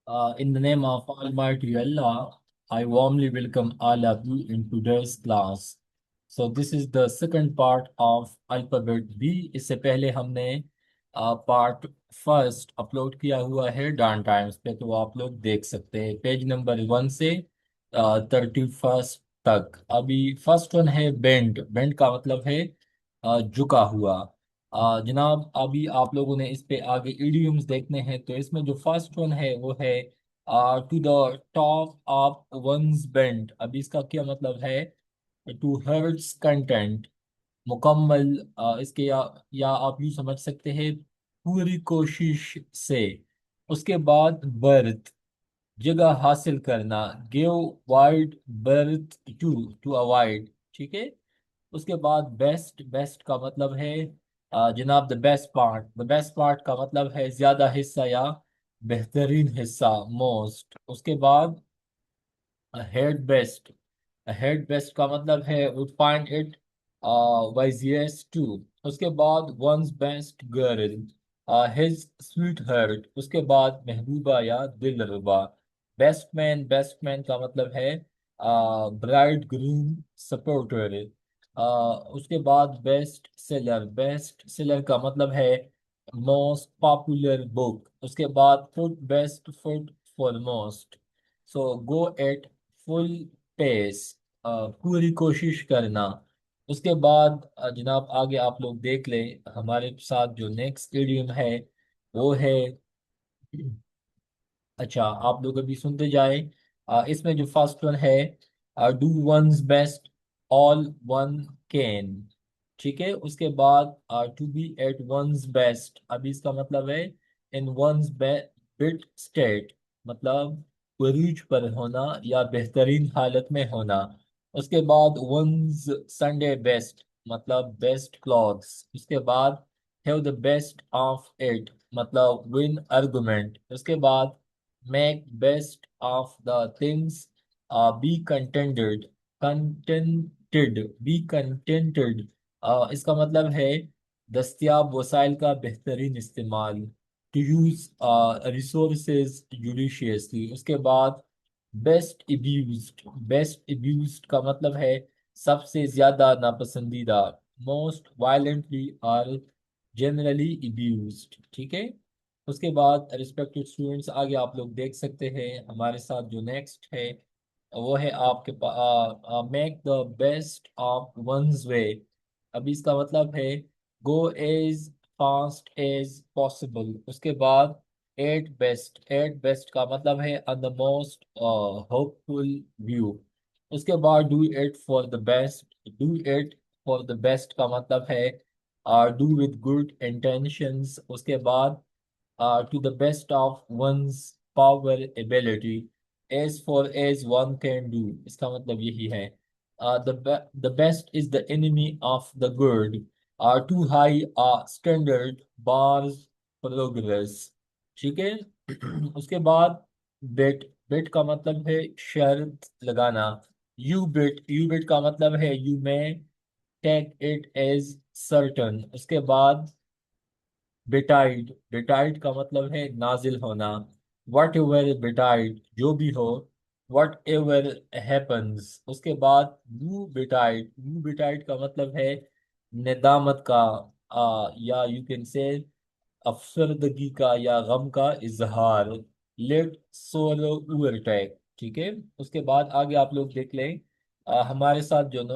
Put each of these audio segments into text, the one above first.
In the name of Almighty Allah, I warmly welcome all of you in today's class. So this is the second part of alphabet B. इससे पहले हमने part first upload किया हुआ है डान times पे, तो आप लोग देख सकते हैं पेज नंबर 1 से 31 तक। अभी फर्स्ट वन है बेंड। बेंड का मतलब है झुका हुआ। जनाब, अभी आप लोगों ने इस पे आगे इडियम्स देखने हैं, तो इसमें जो फर्स्ट वन है वो है to the top of one's bent. अभी इसका क्या मतलब है? टू हर्ट्स कंटेंट, मुकम्मल। इसके या आप यूँ समझ सकते हैं पूरी कोशिश से। उसके बाद बर्थ, जगह हासिल करना। Give wide berth to, to avoid. ठीक है। उसके बाद बेस्ट। बेस्ट का मतलब है जनाब the best part. The best part का मतलब है ज्यादा हिस्सा या बेहतरीन हिस्सा, मोस्ट। उसके बाद हेड बेस्ट। हेड बेस्ट का मतलब है वुड फाइंड इट वाइजियस टू। उसके बाद one's best girl, his sweetheart. उसके बाद महबूबा या दिलरुबा। Best man. बेस्ट मैन का मतलब है ब्राइड ग्रूम सपोर्टर। उसके बाद बेस्ट सेलर। बेस्ट सेलर का मतलब है मोस्ट पॉपुलर बुक। उसके बाद foot. Best foot foremost. So go at full pace, पूरी कोशिश करना। उसके बाद जनाब आगे आप लोग देख लें, हमारे साथ जो नेक्स्ट इडियम है वो है। अच्छा, आप लोग अभी सुनते जाए। इसमें जो फर्स्ट वन है do one's best all one can. ठीक है। उसके बाद to be at one's best. अभी इसका मतलब है इन वंस बिट स्टेट, मतलब उरूज पर होना या बेहतरीन हालत में होना। उसके बाद वंस संडे बेस्ट, मतलब बेस्ट क्लॉथ्स। उसके बाद have the best of it, मतलब विन आर्गुमेंट। उसके बाद make best of the things, be contented, be contented। इसका मतलब है दस्तियाब वसाइल का बेहतरीन इस्तेमाल, to use resources judiciously। उसके बाद बेस्ट abused। बेस्ट abused का मतलब है सबसे ज्यादा नापसंदीदा, मोस्ट वायलेंटली और जनरली abused। ठीक है। उसके बाद रिस्पेक्टेड स्टूडेंट्स, आगे आप लोग देख सकते हैं हमारे साथ जो नेक्स्ट है वो है आपके पास make the best of one's way. अभी इसका मतलब है go as fast as possible. उसके बाद एट बेस्ट। एट बेस्ट का मतलब है on the most hopeful view. उसके बाद do it for the best. Do it for the best का मतलब है डू विद गुड इंटेंशंस। उसके बाद to the best of one's power ability, as far as one can do। इसका मतलब यही है the best is the enemy of the good, too high a standard bars progress। ठीक है। उसके बाद बेट। बेट का मतलब है शर्त लगाना। यू बेट का मतलब है you may take it as certain. उसके बाद बेटाइड। बेटाइड का मतलब है नाजिल होना। वट एवर बेटाइड, जो भी हो। What ever happens. उसके बाद यू बेटाइड। यू बेटाइड का मतलब है नेदामत का, या यू कैन से अफसरदगी का या गम का इजहार। Let solo overtake. ठीक है। उसके बाद आगे आप लोग देख लें हमारे साथ जो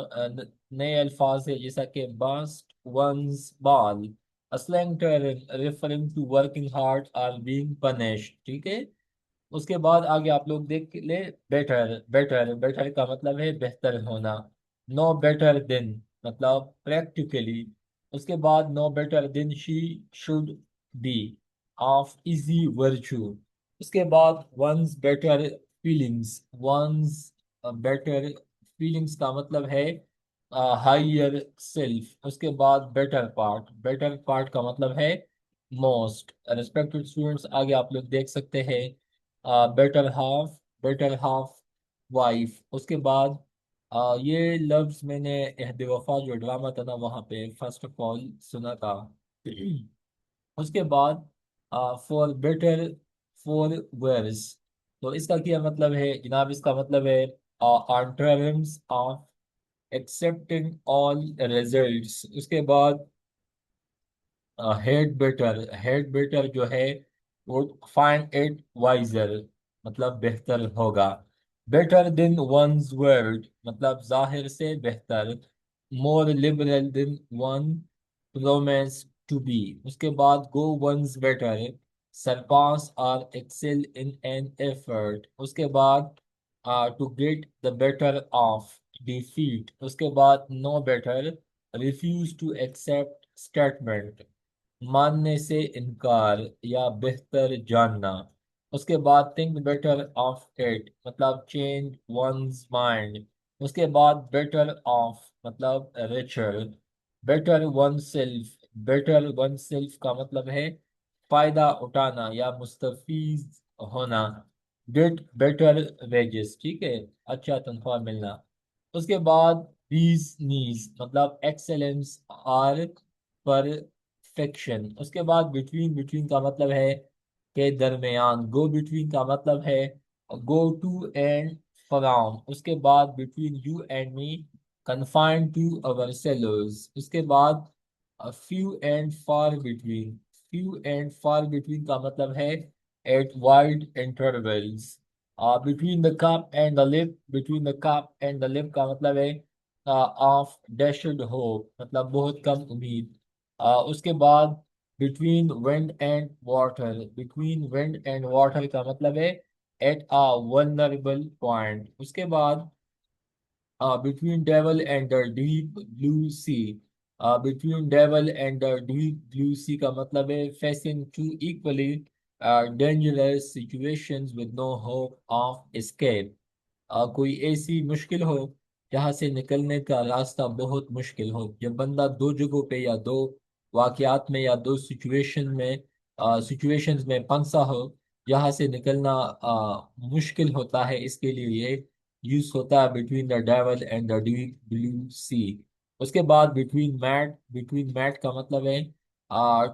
नए अल्फाज है, जैसा कि बास्ट वंस बाल, a slang term referring to working hard or being punished। ठीक है। उसके बाद आगे आप लोग देख ले बेटर। बेटर। बेटर का मतलब है बेहतर होना। नो बेटर देन, मतलब प्रैक्टिकली। उसके बाद no better than she should be, of easy virtue. उसके बाद one's better feelings. One's better feelings का मतलब है हायर सेल्फ। उसके बाद बेटर पार्ट। बेटर पार्ट का मतलब है मोस्ट। रिस्पेक्टेड स्टूडेंट्स, आगे आप लोग देख सकते हैं better half. Better half wife. उसके बाद ये लफ्ज मैंने अहद वफा जो ड्रामा था ना वहाँ पे फर्स्ट ऑफ ऑल सुना था। उसके बाद फॉर बेटर फॉर वर्स। तो इसका क्या मतलब है जनाब? इसका मतलब है on terms of accepting all results. उसके बाद हेड बेटर जो है वो फाइंड इट वाइजर, मतलब बेहतर होगा। बेटर देन वंस वर्ड, मतलब जाहिर से बेहतर। More liberal than one promise to be. उसके बाद गो वंस बेटर, सरपास और एक्सेल इन एन एफर्ट। उसके बाद to get the better of defeat. उसके बाद no better, refuse to accept statement, मानने से इनकार या बेहतर जानना। उसके बाद थिंक बेटर ऑफ इट, मतलब चेंज वंस माइंड। उसके बाद बेटर ऑफ मतलब richer. Better oneself, better oneself का मतलब है फायदा उठाना या मुस्तफीज होना। गेट बेटर वेजेस, ठीक है, अच्छा तनख्वाह मिलना। उसके बाद बीज नीज, मतलब एक्सेलेंस आर परफेक्शन। उसके बाद बिटवीन, बिटवीन का मतलब है के दरमियान। गो बिटवीन का मतलब है गो टू एंड फ्रॉम। उसके बाद between you and me, confined to our cellars. उसके बाद few and far between. Few and far between का मतलब है at wide intervals. Between the cup and the lip, between the cup and the lip का मतलब है of dashed hope, मतलब बहुत कम उम्मीद। उसके बाद between wind and water, between wind and water का मतलब है एट अ वल्नरेबल पॉइंट। उसके बाद between devil and the deep blue sea, between devil and the deep blue sea का मतलब है facing two equally dangerous situations with no hope of escape। कोई ऐसी मुश्किल हो जहाँ से निकलने का रास्ता बहुत मुश्किल हो। जब बंदा दो जगहों पे या दो वाकयात में या दो सिचुएशंस में फंसा हो जहाँ से निकलना मुश्किल होता है, इसके लिए ये यूज होता है between the devil and the deep blue sea. उसके बाद बिटवीन मैट, बिटवीन मैट का मतलब है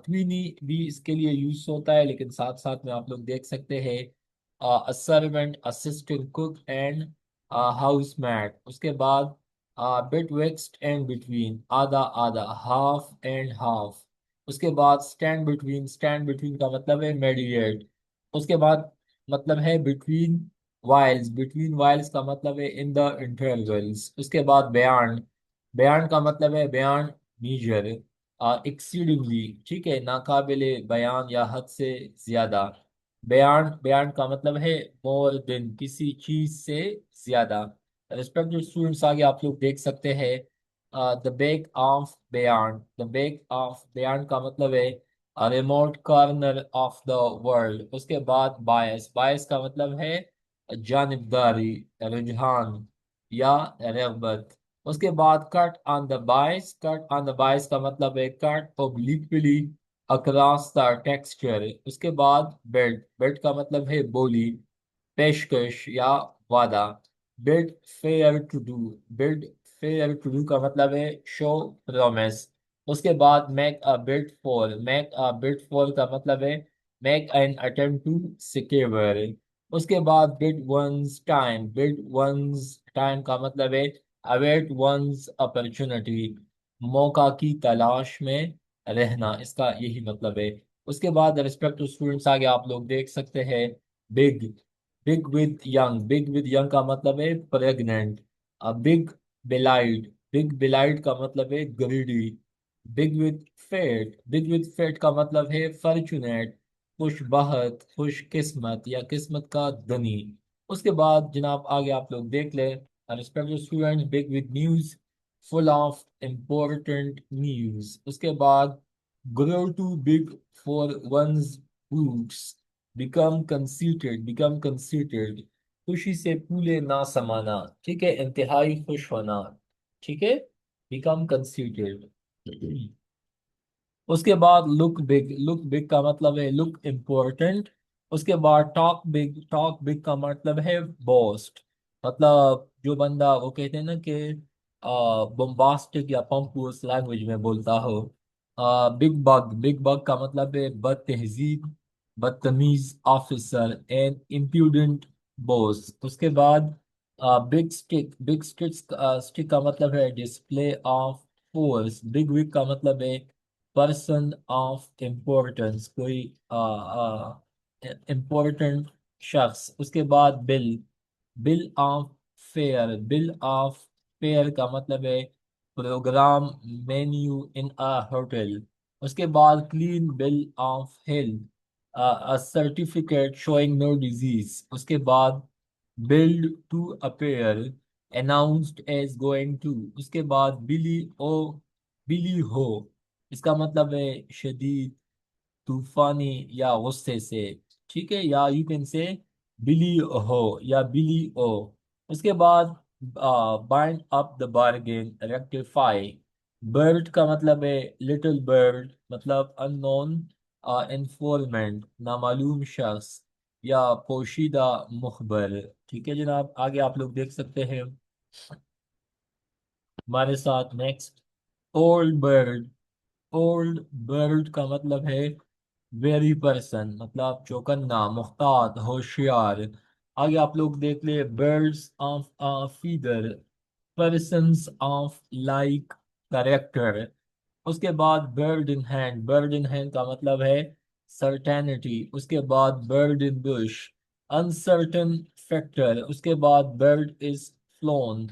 ट्वीनी भी इसके लिए यूज होता है, लेकिन साथ साथ में आप लोग देख सकते हैं servant, assistant cook and housemate. उसके बाद बिटविक्स्ट एंड बिटवीन, आधा आधा, हाफ एंड हाफ। उसके बाद स्टैंड बिटवीन, स्टैंड बिटवीन का मतलब है मेडिएट। उसके बाद मतलब है बिटवीन वाइल्स, बिटवीन वाइल्स का मतलब है इन द इंटरवल्स। उसके बाद बयान, बयान का मतलब है बयान मीजर, एक्सीडिंगली, ठीक है, नाकाबिले बयान या हद से ज्यादा। बयान, बयान का मतलब है मोर देन, किसी चीज से ज्यादा। रिस्पेक्टेड स्टूडेंट्स, आगे आप लोग देख सकते हैं द बेक ऑफ बयान। द बेक ऑफ बयान का मतलब है remote corner of the world. उसके बाद बायस, बायस का मतलब है जानिबदारी, रुझान या रगबत। उसके बाद cut on the bias, cut on the bias का मतलब है cut obliquely across the texture. उसके बाद बेड, बेड का मतलब है बोली, पेशकश या वादा। Bid fair to do, bid fair to do का मतलब है शो प्रॉमिस। उसके बाद make a bid for, make a bid for का मतलब है make an attempt to secure. उसके बाद bid one's time, bid one's time का मतलब है अवेट वंस अपॉर्चुनिटी, मौका की तलाश में रहना, इसका यही मतलब है। उसके बाद रिस्पेक्ट टू स्टूडेंट्स, आगे आप लोग देख सकते हैं big, big with young, big with young का मतलब है pregnant. Big bellied, big bellied का मतलब है greedy. Big with fate, big with fate का मतलब है फॉर्चुनेट, खुश बहत, खुश किस्मत या किस्मत का धनी। उसके बाद जनाब आगे आप लोग देख ले respected students, big with news, full of important news. उसके बाद grow too big for one's boots, become conceited, become conceited, खुशी से फूले ना समाना, ठीक है, इंतहाई खुश होना, ठीक है, become conceited। उसके बाद लुक बिग, लुक बिग का मतलब है लुक इम्पोर्टेंट। उसके बाद टॉक बिग, टॉक बिग का मतलब है बोस्ट, मतलब जो बंदा वो कहते हैं ना कि बम्बास्टिक या पंपूस लैंग्वेज में बोलता हो। बिग बग, बिग बग का मतलब है बद तहजीब, बदतमीज ऑफिसर एंड इम्प्यूडेंट बोस। उसके बाद big stick. Big stick stick का मतलब है display of force. Big wig का मतलब है पर्सन ऑफ इम्पोर्टेंस, कोई इम्पोर्टेंट शख्स। उसके बाद bill. Bill of fare. Bill of fare का मतलब है programme menu in a hotel. उसके बाद clean bill of health, a certificate showing no disease। उसके बाद build to appear, announced as going to। उसके बाद बिली हो, इसका मतलब है शदीद, तूफानी या गुस्से से। ठीक है, या यू कैन से बिली हो या बिली ओ। उसके बाद bind up the bargain, rectify. Bird का मतलब है लिटिल बर्ड, मतलब अननोन इन्फॉर्मेंट, नामालूम शख्स या पोशीदा मुखबर। ठीक है जनाब, आगे आप लोग देख सकते हैं हमारे साथ। Next, old bird. Old bird का मतलब है वेरी पर्सन, मतलब चौकन्ना, मुख्तार, होशियार। आगे आप लोग देख ले, birds of feather, persons of like character. उसके बाद bird in hand. Bird in hand का मतलब है सर्टेनिटी। उसके बाद bird in Bush, uncertain factor. उसके बाद bird is phloem,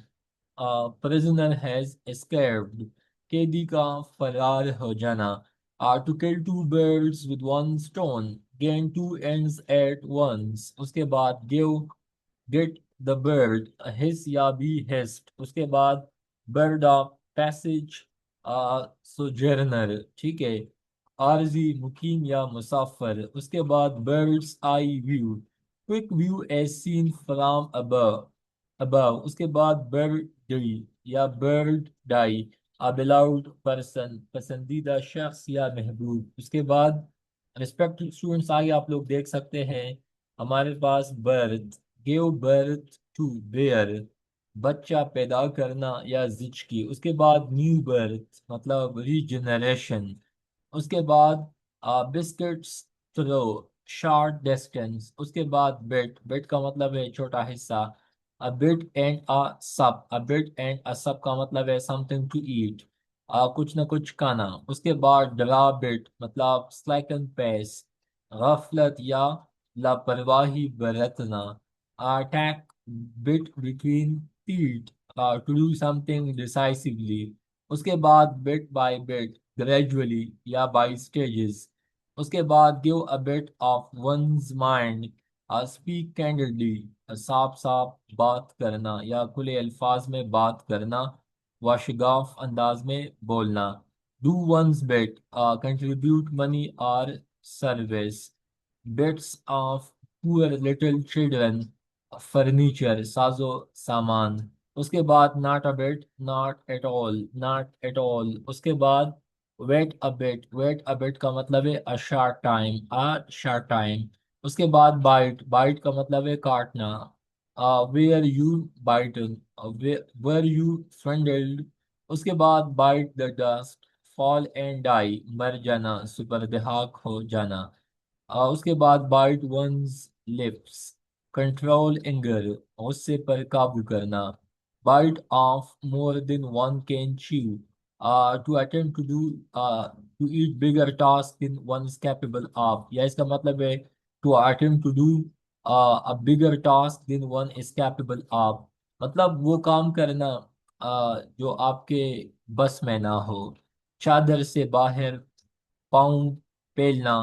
prisoner has escaped, कैदी का फरार हो जाना। To kill two birds with one stone, gain two ends at once। उसके बाद give, get the bird, his या be hissed। उसके बाद bird of passage, sojourner। ठीक है, आरजी, मुकीम या मुसाफिर। उसके बाद bird's eye view, quick view as seen from above। उसके बाद बर्ड या bird die, a beloved person, पसंदीदा शख्स या महबूब। उसके बाद रिस्पेक्टेड स्टूडेंट्स, आगे आप लोग देख सकते हैं हमारे पास birth, give birth to, bear, बच्चा पैदा करना या जिचकी। उसके बाद न्यू बर्थ मतलब रीजनरेशन। उसके बाद बिस्किट्स थ्रो, शॉर्ट डिस्टेंस। उसके बाद बिट। बिट का मतलब है छोटा हिस्सा, अ बिट एंड अ सप। अ बिट एंड अ सप का मतलब है समथिंग टू ईट, कुछ ना कुछ खाना। उसके बाद डरा बिट मतलब स्लैकन पेस, गफलत या लापरवाही बरतना। Attack bit between teeth, to do something decisively. उसके बाद बिट बाय बिट, ग्रेजुअली या बाय स्टेजेस। उसके बाद give a bit of one's mind, speak candidly, साफ साफ बात करना या खुले अल्फाज में बात करना, वाशगाफ अंदाज में बोलना। Do one's bit, contribute money और service. Bits of poor little children, furniture, साजो सामान। उसके बाद not a bit, not at all, not at all. उसके बाद wait a bit. Wait a bit का मतलब है a short time, a short time. उसके बाद बाइट। बाइट का मतलब है काटना, were you bitten, were you फ्रेंडल्ड। उसके बाद bite the dust, fall and die, मर जाना, सुपरदहाक हो जाना। उसके बाद bite one's lips, control anger, गुस्से पर काबू करना। Bite off more than one can chew, to attempt to do, to eat bigger task than one is capable of. या इसका मतलब है to attempt to do a bigger task than one is capable of, मतलब वो काम करना जो आपके बस में ना हो। चादर से बाहर पाँव फैलना,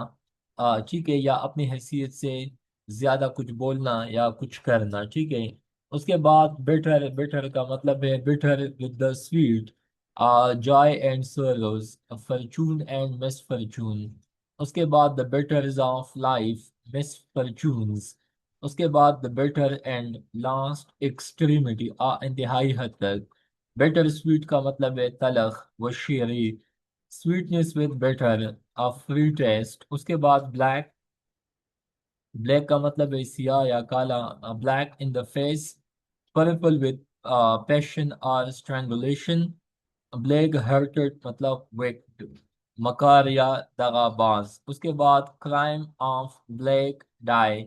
ठीक है, या अपनी हैसियत से ज्यादा कुछ बोलना या कुछ करना। ठीक है, उसके बाद बिटर। बिटर का मतलब है bitter with the sweet, Joy and Saroj, Fortune and misfortune. उसके बाद the biters of life, misfortunes. उसके बाद the bitter and, last extremity, इंतहाई हद तक। बिटर स्वीट का मतलब है तलख व शीरी, sweetness with bitter, free taste. उसके बाद ब्लैक। ब्लैक का मतलब है सियाह या काला, black in the face, purple with passion और स्ट्रैंगुलेशन। ब्लैक हार्टेड मतलब विक्ड, मकार या दगाबाज। उसके बाद crime of black dye,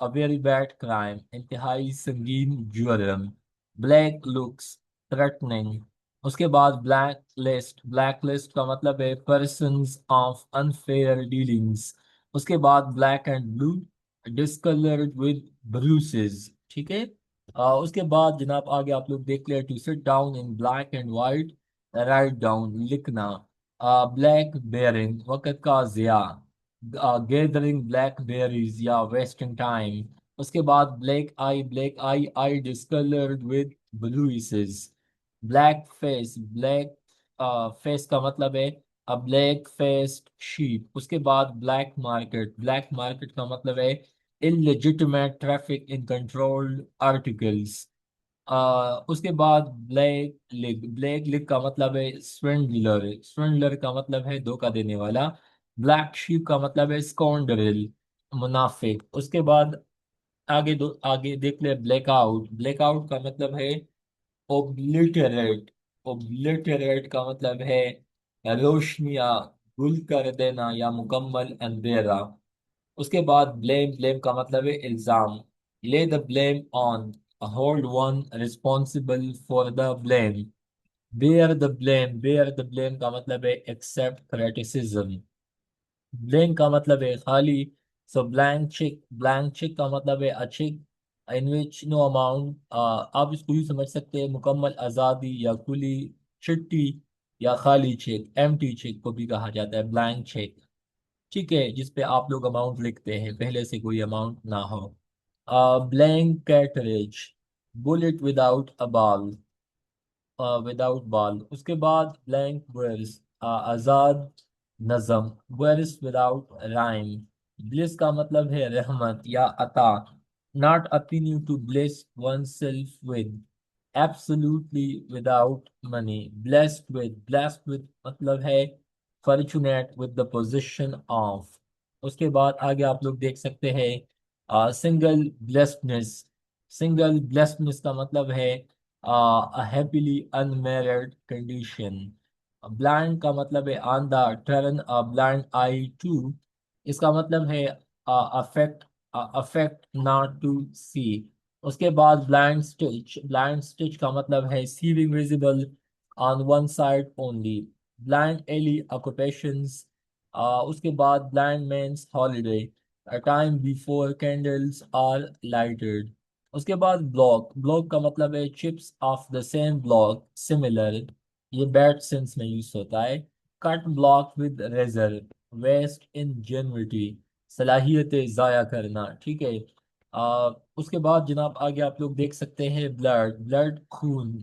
a very bad crime, इंतहाई संगीन जुर्म। Black looks, threatening. उसके बाद ब्लैक लिस्ट, ब्लैक लिस्ट का मतलब है पर्सन्स ऑफ अनफेयर डीलिंग्स। उसके बाद black and blue, discoloured with bruises, ठीक है। उसके बाद जनाब आगे आप लोग देख ले, to sit down in black and white, write down लिखना। ब्लैक बेयरिंग, वक़्त का ज़िया, गैदरिंग ब्लैकबेरीज या वेस्टिंग टाइम। उसके बाद black eye, black eye discoloured with bruises. Black face, black face का मतलब है अ ब्लैक फेस्ड शीप। उसके बाद ब्लैक मार्केट, ब्लैक मार्केट का मतलब है illegitimate traffic in controlled articles. उसके बाद ब्लैक लिग, ब्लैक लिग का मतलब है स्विंडलर, स्विंडलर का मतलब है धोखा देने वाला। ब्लैक शीप का मतलब है स्कॉन्डरल, मुनाफिक। उसके बाद आगे देख ले, ब्लैकआउट, ब्लैकआउट का मतलब है ओब्लिटरेट, ओब्लिटरेट का मतलब है रोशनियां गुल कर देना या मुकम्मल अंधेरा। उसके बाद ब्लेम, ब्लेम का मतलब है इल्जाम, lay the blame on, hold one responsible for the blame. Bear the blame, bear the blame का मतलब है एक्सेप्ट क्रिटिसिज्म। ब्लैंक का मतलब है खाली, so blank cheque, blank cheque का मतलब है a cheque in which no amount, आप इसको ही समझ सकते हैं मुकम्मल आज़ादी या खुली चिट्ठी, या खाली चेक, एम्प्टी चेक को भी कहा जाता है ब्लैंक चेक, ठीक है, जिसपे आप लोग अमाउंट लिखते हैं, पहले से कोई अमाउंट ना हो। Blank cartridge, bullet without a ball, without ball. उसके बाद ब्लैंक वर्स, आजाद नज़म, वर्स विदाउट राइम। ब्लिस का मतलब है रहमत या अता, not a thing to bless oneself with, absolutely without money. Blessed with मतलब है fortunate with the position of. उसके बाद आगे आप लोग देख सकते हैं सिंगल ब्लेस्डनेस, सिंगल ब्लेस्डनेस का मतलब है a happily unmarried condition। Blind का मतलब है अंधा, turn a blind eye to. इसका मतलब है affect, affect not to see. उसके बाद ब्लाइंड स्टिच, ब्लाइंड स्टिच का मतलब है sewing visible on one side only. Blind alley occupations. उसके बाद blind man's holiday, a time before candles are lighted. उसके बाद ब्लॉक, ब्लॉक का मतलब है chips of the same block, similar, ये बैड सेंस में यूज होता है। Cut block with razor, waste ingenuity, सलाहियतें जाया करना, ठीक है। उसके बाद जनाब आगे आप लोग देख सकते हैं ब्लड, ब्लड खून,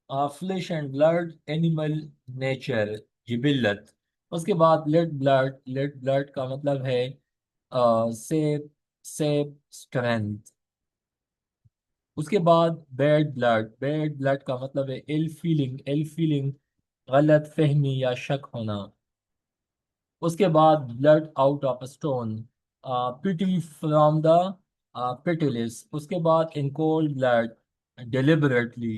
flesh and blood animal nature, जिबिल्लत। उसके बाद लेड ब्लड, लेड ब्लड का मतलब है सेप, सेप स्ट्रेंथ। उसके बाद बैड ब्लड, बैड ब्लड का मतलब है इल फीलिंग, इल फीलिंग गलत फहमी या शक होना। उसके बाद blood out of stone, pity from the pitiless. उसके बाद इन कोल्ड ब्लड, डिलिबरेटली,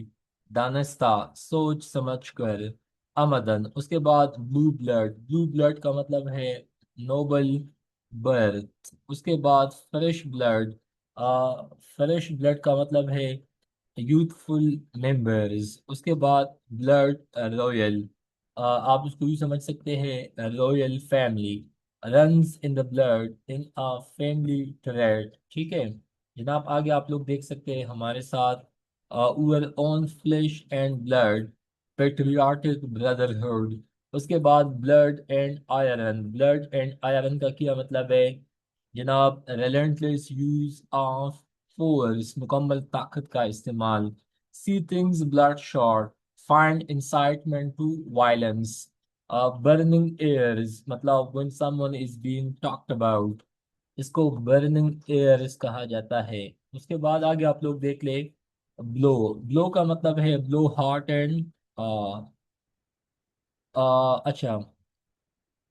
दानिस्ता, सोच समझ कर, अमदन। उसके बाद ब्लू ब्लड, ब्लू ब्लड का मतलब है नोबल बर्थ। उसके बाद फ्रेश ब्लड, फ्रेश ब्लड का मतलब है यूथफुल मेंबर्स। उसके बाद ब्लड रॉयल, आप इसको भी समझ सकते हैं royal family, runs in the blood in a family thread, ठीक है। जनाब आगे आप लोग देख सकते हैं हमारे साथ our own flesh and blood, patriotic brotherhood. उसके बाद blood and iron, blood and iron का क्या मतलब है जनाब, relentless यूज ऑफ फोर्स, मुकम्मल ताकत का इस्तेमाल। See things bloodshot, find incitement to violence. Burning ears मतलब when someone is being talked about, इसको बर्निंग एयर्स कहा जाता है। उसके बाद आगे आप लोग देख ले, ब्लो, ब्लो का मतलब है ब्लो हार्ट एंड अच्छा,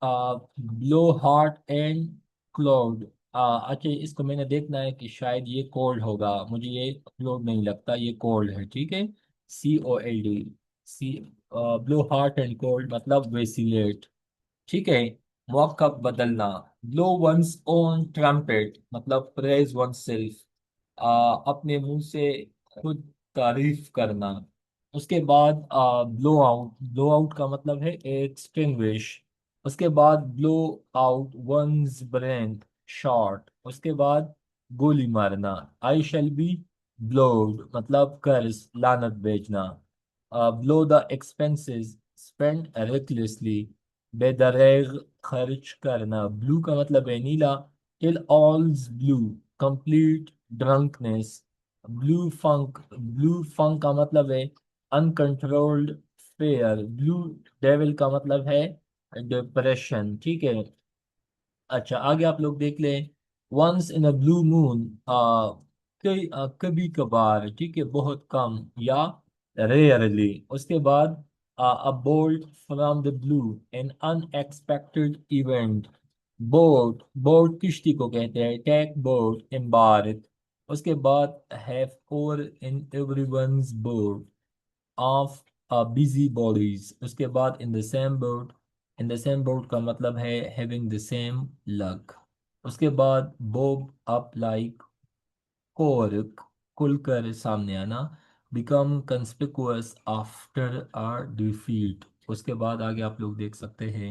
ब्लो हार्ट एंड क्लाउड। अच्छा, इसको मैंने देखना है कि शायद ये कोल्ड होगा, मुझे ये क्लाउड नहीं लगता, ये कोल्ड है, ठीक है। COLD, see, blow hot and cold मतलब वेसिलेट, ठीक है। मौका बदलना, ब्लो वंस ओन ट्रम्पेट मतलब प्रेज वन सेल्फ, अपने मुंह से खुद तारीफ करना। उसके बाद ब्लो आउट, ब्लो आउट का मतलब है एक्सटिंग्विश। उसके बाद blow out one's breath, shot. उसके बाद गोली मारना, आई शैल बी ब्लोड मतलब कर्ज, लानत भेजना। Blow the expenses, spend recklessly, बेदरेग खर्च करना। ब्लू का मतलब है नीला, till all's blue, complete drunkenness. Blue funk का मतलब है अनकंट्रोल्ड फेयर। ब्लू डेविल का मतलब है डिप्रेशन। ठीक है। अच्छा, आगे आप लोग देख लें। Once in a blue moon, कभी कभार, ठीक है, बहुत कम या रेयरली। उसके बाद अ bolt from the blue, N unexpected event. Boat, boat किश्ती को कहते हैं, टेक बोट, एम्बार्क। उसके बाद have oar in everyone's boat, of busy bodies. उसके बाद in the same boat, in the same boat का मतलब है हैविंग द सेम लक। उसके बाद बोब अप लाइक कोर्क, खुलकर सामने आना। Become conspicuous after a defeat. उसके बाद आगे आप लोग देख सकते हैं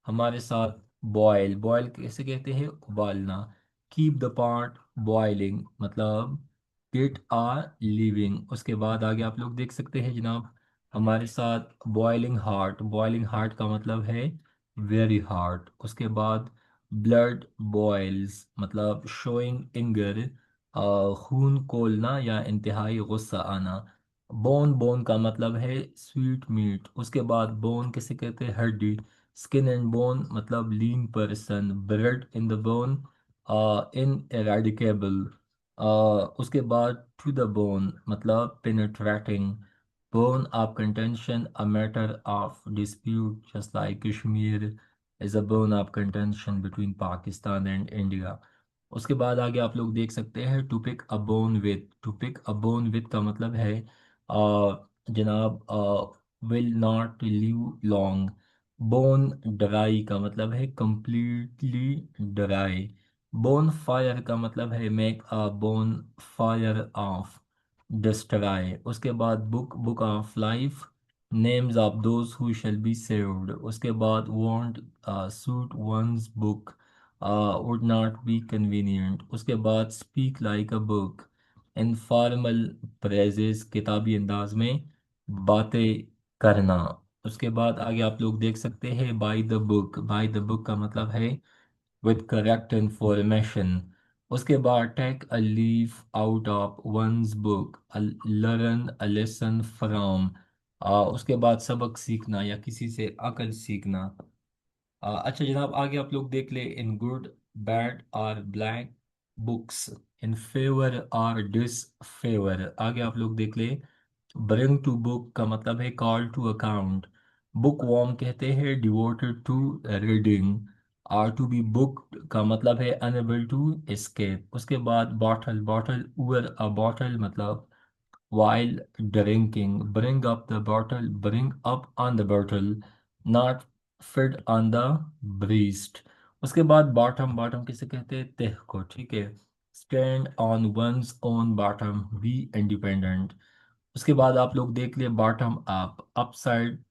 हमारे साथ बॉयल, बॉयल कैसे कहते हैं, उबालना। कीप द पॉट बॉइलिंग मतलब गेट आर लिविंग। उसके बाद आगे आप लोग देख सकते हैं जनाब हमारे साथ बॉइलिंग हार्ट, बॉइलिंग हार्ट का मतलब है वेरी हार्ट। उसके बाद ब्लड बॉयल्स मतलब शोइंग एंगर, खून खोलना या इंतहाई गुस्सा आना। बोन, बोन का मतलब है स्वीट मीट। उसके बाद बोन किसे कहते हैं, हड्डी। स्किन एंड बोन मतलब lean person. Bred in the bone, इन एराडिकेबल। उसके बाद टू द बोन मतलब penetrating. Bone of contention, a matter of dispute just like Kashmir is a bone of contention between Pakistan and India. उसके बाद आगे आप लोग देख सकते हैं to pick a bone with, to pick a bone with का मतलब है जनाब will not live long. Bone dry का मतलब है कंप्लीटली ड्राई। बोन फायर का मतलब है make a bonfire of, destroy. उसके बाद book, book of life, names of those who shall be saved. उसके बाद won't suit one's book, would not be convenient. उसके बाद speak like a book, informal phrases किताबी अंदाज में बातें करना। उसके बाद आगे आप लोग देख सकते हैं by the book, by the book का मतलब है विद करेक्ट इंफॉर्मेशन। उसके बाद take a leaf out of one's book, learn a lesson from. उसके बाद सबक सीखना या किसी से अकल सीखना। अच्छा जनाब, आगे आप लोग देख ले इन गुड बैड और ब्लैक बुक्स, इन फेवर और डिसफेवर। आगे आप लोग देख ले ब्रिंग टू बुक का मतलब है call to account. Bookworm कहते हैं devoted to reading. Are to be book का मतलब है अनएबल टू एस्केप। उसके बाद bottle, bottle over a bottle मतलब while drinking. Bring up the bottle, bring up on the bottle, not fit on the breast. उसके बाद bottom, bottom किसे कहते हैं, तह को। ठीक है। Stand on one's own bottom, be independent. उसके बाद आप लोग देख लिए बॉटम अप, अपसाइड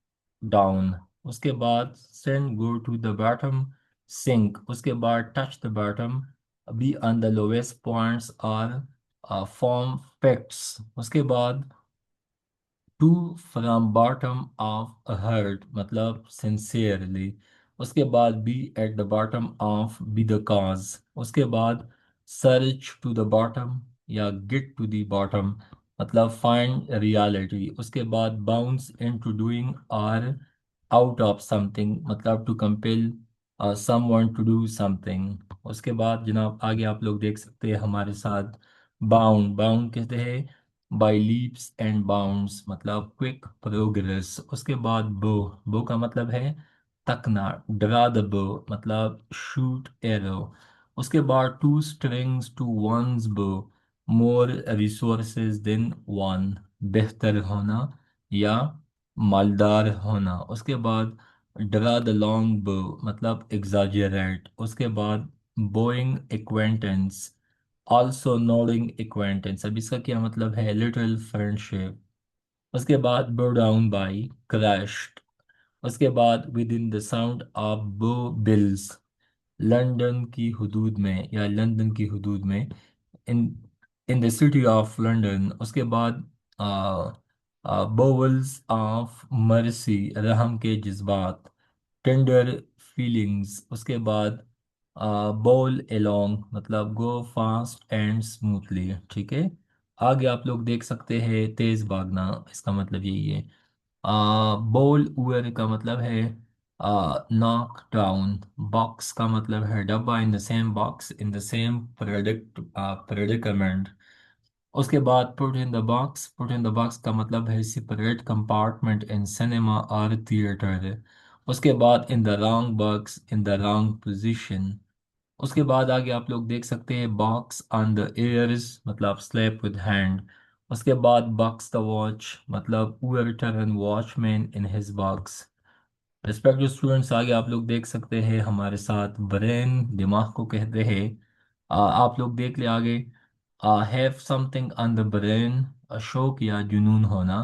डाउन। उसके बाद send go to the bottom, sink. उसके बाद touch the bottom, be on the lowest points और फॉर्म फैक्ट्स। उसके बाद to from bottom of heart मतलब सिंसियरली। उसके बाद be at the bottom of, be the cause. उसके बाद सर्च टू द बॉटम या गेट टू द बॉटम मतलब फाइंड रियलिटी। उसके बाद बाउंस इन टू डूइंग और आउट ऑफ समथिंग मतलब to compel someone to do something. उसके बाद जनाब आगे आप लोग देख सकते हैं हमारे साथ बाउंड, बाउंड कहते हैं बाय लीप्स एंड बाउंड्स मतलब क्विक प्रोग्रेस। उसके बाद बो का मतलब है तकना, डरा द बो मतलब शूट एरो। उसके बाद टू स्ट्रिंग्स टू वंस बो, मोर रिसोर्सेज देन वन, बेहतर होना या मालदार होना। उसके बाद ड्रा द लॉन्ग बो मतलब एग्जाजरेट। उसके बाद Boeing acquaintance, also nodding acquaintance, अब इसका क्या मतलब है, लिटिल फ्रेंडशिप। उसके बाद बो डाउन बाई, क्रैश्ड। उसके बाद within the sound of Bow bells, London की हदूद में या लंदन की हदूद में, in in the city of London. उसके बाद बोवल्स ऑफ मर्सी, रहम के जज्बात, टेंडर फीलिंग्स। उसके बाद बोल एलोंग मतलब गो फास्ट एंड स्मूथली, ठीक है। आगे आप लोग देख सकते हैं तेज भागना, इसका मतलब यही है। बोल उयर का मतलब है नॉक डाउन। बॉक्स का मतलब है डब्बा, in the same box in the same predicament. उसके बाद put in the box, put in the box का मतलब है सेपरेट कंपार्टमेंट इन सिनेमा और थिएटर। उसके बाद in the wrong box, in the wrong position. उसके बाद आगे आप लोग देख सकते हैं बॉक्स ऑन द ears मतलब स्लेप विद हैंड। उसके बाद बॉक्स द वॉच मतलब where turn watchman in his box. Respected students, आगे आप लोग देख सकते हैं हमारे साथ ब्रेन दिमाग को कहते हैं। आप लोग देख ले आगे, have something on the brain, शौक या जुनून होना,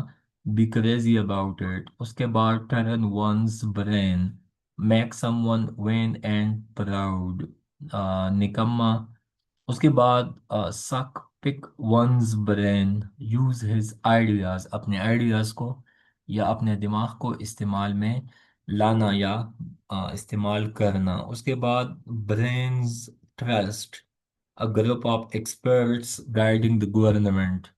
बी क्रेजी अबाउट इट। उसके बाद turn one's brain, make someone vain and proud, निकम्मा। उसके बाद suck pick one's brain, use his ideas, अपने आइडियाज को या अपने दिमाग को इस्तेमाल में लाना या इस्तेमाल करना। उसके बाद brains trust, a group of experts guiding the government।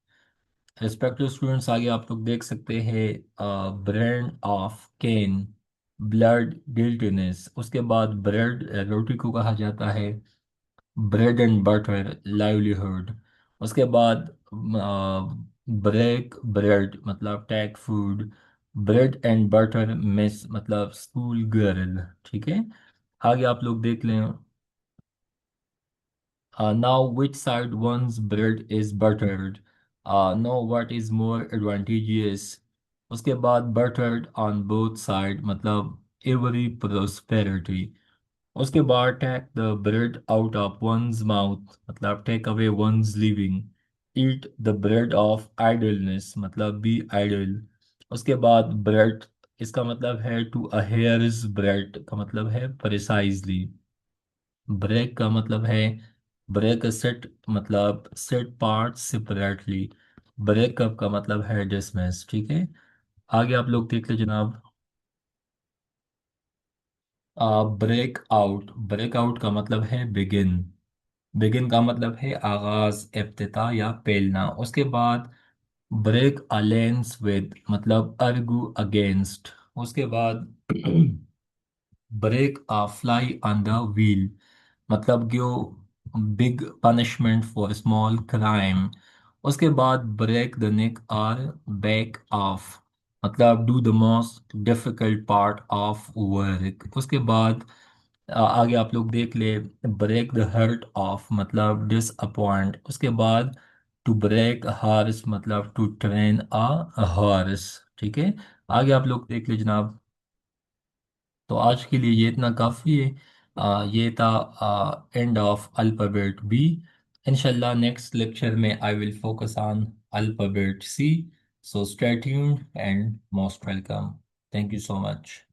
Respective students, आगे आप लोग देख सकते हैं bread of Cain, blood guiltiness. उसके बाद ब्रेड रोटी को कहा जाता है, ब्रेड एंड बटर लाइवलीहुड। उसके बाद ब्रेक ब्रेड मतलब take food, bread and butter miss मतलब स्कूल गर्ल, ठीक है। आगे आप लोग देख लें, now which side one's bread is buttered, know what is more advantageous। उसके बाद buttered on both side मतलब every prosperity। उसके बाद take the bread out of one's mouth मतलब take away one's living, eat the bread of idleness मतलब be idle। उसके बाद bread, इसका मतलब है to a hair's breadth का मतलब है precisely। ब्रेक का मतलब है ब्रेक सेट मतलब सेट पार्ट सेपरेटली। ब्रेकअप का मतलब है डिसमिस, ठीक है। आगे आप लोग देख ले जनाब, ब्रेक आउट का मतलब है बिगिन। बिगिन का मतलब है आगाज, इब्तिदा या फैलना। उसके बाद ब्रेक अलेंस विद मतलब अर्गू अगेंस्ट। उसके बाद break a fly on the wheel मतलब give big punishment for small crime. उसके बाद ब्रेक द नेक और बैक ऑफ मतलब do the most difficult part of work. उसके बाद आगे आप लोग देख ले, ब्रेक द हर्ट ऑफ मतलब डिसअपॉइंट। उसके बाद टू ब्रेक हॉर्स मतलब टू ट्रेन अ हॉर्स, ठीक है। आगे आप लोग देख ले जनाब, तो आज के लिए ये इतना काफ़ी है। ये था एंड ऑफ अल्फ़ाबेट बी। इंशाल्लाह नेक्स्ट लेक्चर में I will focus on alphabet C. So stay tuned and most welcome. Thank you so much.